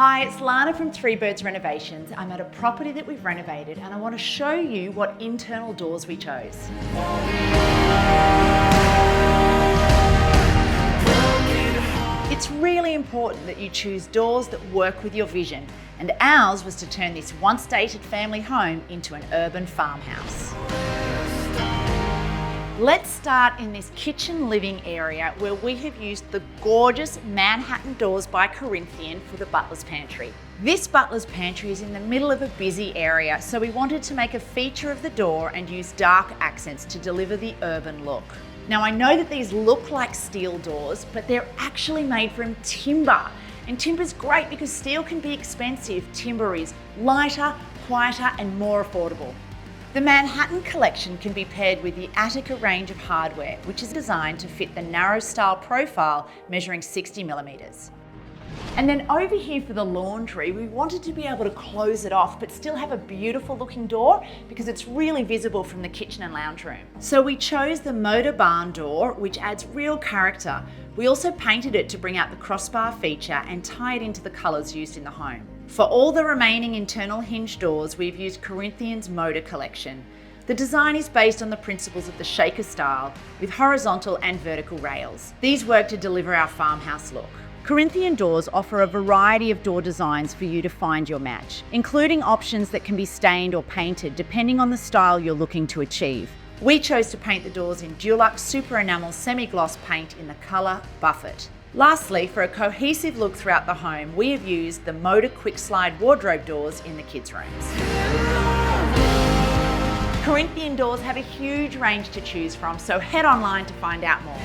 Hi, it's Lana from Three Birds Renovations. I'm at a property that we've renovated and I want to show you what internal doors we chose. It's really important that you choose doors that work with your vision, and ours was to turn this once dated family home into an urban farmhouse. Let's start in this kitchen living area where we have used the gorgeous Manhattan doors by Corinthian for the butler's pantry. This butler's pantry is in the middle of a busy area, so we wanted to make a feature of the door and use dark accents to deliver the urban look. Now I know that these look like steel doors, but they're actually made from timber. And timber's great because steel can be expensive. Timber is lighter, quieter, and more affordable. The Manhattan collection can be paired with the Attica range of hardware, which is designed to fit the narrow style profile measuring 60 millimeters. And then over here for the laundry, we wanted to be able to close it off but still have a beautiful looking door because it's really visible from the kitchen and lounge room. So we chose the motor barn door, which adds real character. We also painted it to bring out the crossbar feature and tie it into the colours used in the home. For all the remaining internal hinge doors, we've used Corinthian's motor collection. The design is based on the principles of the shaker style with horizontal and vertical rails. These work to deliver our farmhouse look. Corinthian Doors offer a variety of door designs for you to find your match, including options that can be stained or painted depending on the style you're looking to achieve. We chose to paint the doors in Dulux Super Enamel Semi-Gloss paint in the colour Buffet. Lastly, for a cohesive look throughout the home, we have used the Motor Quick Slide wardrobe doors in the kids' rooms. Corinthian Doors have a huge range to choose from, so head online to find out more.